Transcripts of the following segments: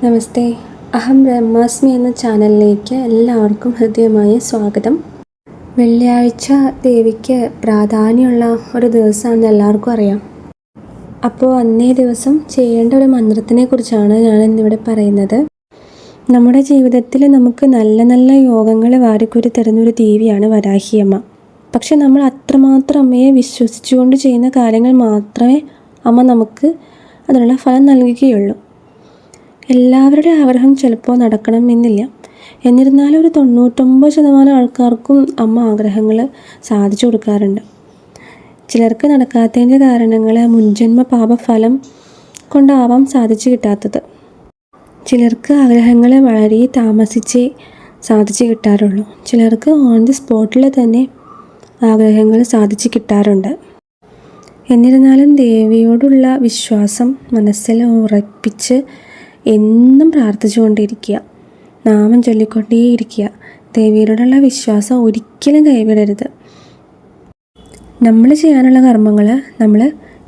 നമസ്തേ, അഹം ബ്രഹ്മാസ്മി എന്ന ചാനലിലേക്ക് എല്ലാവർക്കും ഹൃദ്യമായ സ്വാഗതം. വെള്ളിയാഴ്ച ദേവിക്ക് പ്രാധാന്യമുള്ള ഒരു ദിവസമാണെന്ന് എല്ലാവർക്കും അറിയാം. അപ്പോൾ അന്നേ ദിവസം ചെയ്യേണ്ട ഒരു മന്ത്രത്തിനെ കുറിച്ചാണ് ഞാൻ ഇന്നിവിടെ പറയുന്നത്. നമ്മുടെ ജീവിതത്തിൽ നമുക്ക് നല്ല നല്ല യോഗങ്ങൾ വാരിക്കോരി തരുന്നൊരു ദേവിയാണ് വരാഹിയമ്മ. പക്ഷെ നമ്മൾ അത്രമാത്രം അമ്മയെ വിശ്വസിച്ചുകൊണ്ട് ചെയ്യുന്ന കാര്യങ്ങൾ മാത്രമേ അമ്മ നമുക്ക് അതിനുള്ള ഫലം നൽകുകയുള്ളൂ. എല്ലാവരുടെ ആഗ്രഹം ചിലപ്പോൾ നടക്കണം എന്നില്ല. എന്നിരുന്നാലും ഒരു 99% ആൾക്കാർക്കും അമ്മ ആഗ്രഹങ്ങൾ സാധിച്ചു കൊടുക്കാറുണ്ട്. ചിലർക്ക് നടക്കാത്തതിൻ്റെ കാരണങ്ങൾ മുൻജന്മ പാപഫലം കൊണ്ടാവാം സാധിച്ചു കിട്ടാത്തത്. ചിലർക്ക് ആഗ്രഹങ്ങൾ വളരെ താമസിച്ചേ സാധിച്ചു കിട്ടാറുള്ളൂ. ചിലർക്ക് ഓൺ ദി സ്പോട്ടിൽ തന്നെ ആഗ്രഹങ്ങൾ സാധിച്ചു കിട്ടാറുണ്ട്. എന്നിരുന്നാലും ദേവിയോടുള്ള വിശ്വാസം മനസ്സിൽ ഉറപ്പിച്ച് എന്നും പ്രാർത്ഥിച്ചുകൊണ്ടിരിക്കുക, നാമം ചൊല്ലിക്കൊണ്ടേയിരിക്കുക. ദേവിയോടുള്ള വിശ്വാസം ഒരിക്കലും കൈവിടരുത്. നമ്മൾ ചെയ്യാനുള്ള കർമ്മങ്ങൾ നമ്മൾ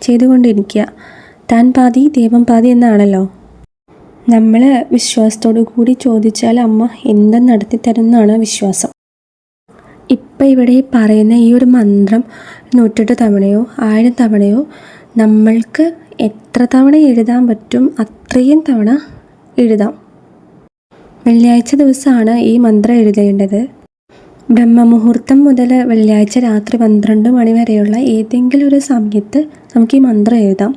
ചെയ്തുകൊണ്ടിരിക്കുക. താൻ പാതി ദൈവം പാതി എന്നാണല്ലോ. നമ്മൾ വിശ്വാസത്തോടു കൂടി ചോദിച്ചാൽ അമ്മ എന്തും നടത്തി തരുന്നതാണ് വിശ്വാസം. ഇപ്പം ഇവിടെ പറയുന്ന ഈ ഒരു മന്ത്രം 108 തവണയോ 1000 തവണയോ നമ്മൾക്ക് എത്ര തവണ എഴുതാൻ പറ്റും അത്രയും തവണ എഴുതാം. വെള്ളിയാഴ്ച ദിവസമാണ് ഈ മന്ത്രം എഴുതേണ്ടത്. ബ്രഹ്മമുഹൂർത്തം മുതൽ വെള്ളിയാഴ്ച രാത്രി 12 മണി വരെയുള്ള ഏതെങ്കിലും ഒരു സമയത്ത് നമുക്ക് ഈ മന്ത്രം എഴുതാം.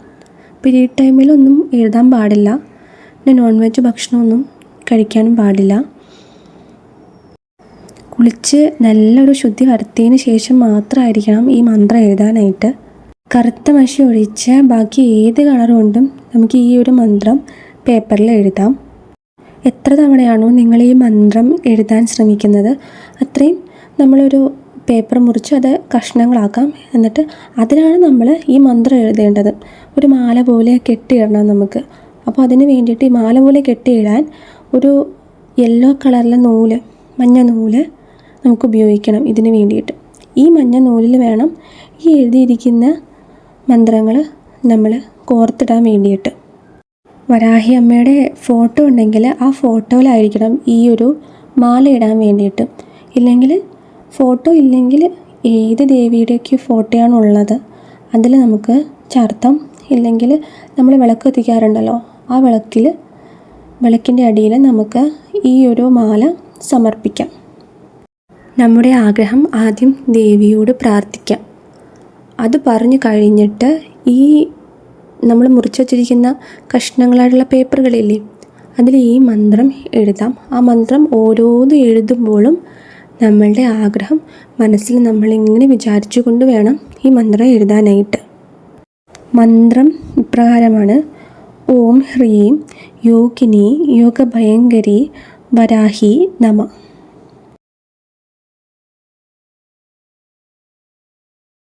പീരീഡ് ടൈമിലൊന്നും എഴുതാൻ പാടില്ല. പിന്നെ നോൺ വെജ് ഭക്ഷണമൊന്നും കഴിക്കാനും പാടില്ല. കുളിച്ച് നല്ലൊരു ശുദ്ധി വരുത്തിയതിന് ശേഷം മാത്രമായിരിക്കണം ഈ മന്ത്രം എഴുതാനായിട്ട്. കറുത്ത മഷി ഒഴിച്ച് ബാക്കി ഏത് കളർ കൊണ്ടും നമുക്ക് ഈ ഒരു മന്ത്രം പേപ്പറിൽ എഴുതാം. എത്ര തവണയാണോ നിങ്ങൾ ഈ മന്ത്രം എഴുതാൻ ശ്രമിക്കുന്നത് അത്രയും നമ്മളൊരു പേപ്പർ മുറിച്ച് അത് കഷ്ണങ്ങളാക്കാം. എന്നിട്ട് അതിനാണ് നമ്മൾ ഈ മന്ത്രം എഴുതേണ്ടത്. ഒരു മാല പോലെ കെട്ടിയിടണം നമുക്ക്. അപ്പോൾ അതിന് വേണ്ടിയിട്ട് ഈ മാല പോലെ കെട്ടിയിടാൻ ഒരു യെല്ലോ കളറിലെ നൂല്, മഞ്ഞ നൂല് നമുക്ക് ഉപയോഗിക്കണം. ഇതിന് വേണ്ടിയിട്ട് ഈ മഞ്ഞ നൂലിൽ വേണം ഈ എഴുതിയിരിക്കുന്ന മന്ത്രങ്ങൾ നമ്മൾ കോർത്തിടാൻ വേണ്ടിയിട്ട്. വരാഹി അമ്മയുടെ ഫോട്ടോ ഉണ്ടെങ്കിൽ ആ ഫോട്ടോയിലായിരിക്കണം ഈ ഒരു മാല ഇടാൻ വേണ്ടിയിട്ട്. ഇല്ലെങ്കിൽ ഫോട്ടോ ഇല്ലെങ്കിൽ ഏത് ദേവിയുടെയൊക്കെ ഫോട്ടോയാണുള്ളത് അതിൽ നമുക്ക് ചാർത്താം. ഇല്ലെങ്കിൽ നമ്മൾ വിളക്ക് കത്തിക്കാറുണ്ടല്ലോ, ആ വിളക്കിൻ്റെ അടിയിൽ നമുക്ക് ഈ ഒരു മാല സമർപ്പിക്കാം. നമ്മുടെ ആഗ്രഹം ആദ്യം ദേവിയോട് പ്രാർത്ഥിക്കാം. അത് പറഞ്ഞു കഴിഞ്ഞിട്ട് ഈ നമ്മൾ മുറിച്ച് വച്ചിരിക്കുന്ന കഷ്ണങ്ങളായിട്ടുള്ള പേപ്പറുകളില്ലേ അതിൽ ഈ മന്ത്രം എഴുതാം. ആ മന്ത്രം ഓരോന്നും എഴുതുമ്പോഴും നമ്മളുടെ ആഗ്രഹം മനസ്സിൽ നമ്മളിങ്ങനെ വിചാരിച്ചു കൊണ്ട് വേണം ഈ മന്ത്രം എഴുതാനായിട്ട്. മന്ത്രം ഇപ്രകാരമാണ്: ഓം ഹ്രീം യോഗിനി യോഗഭയങ്കരി വരാഹി നമ.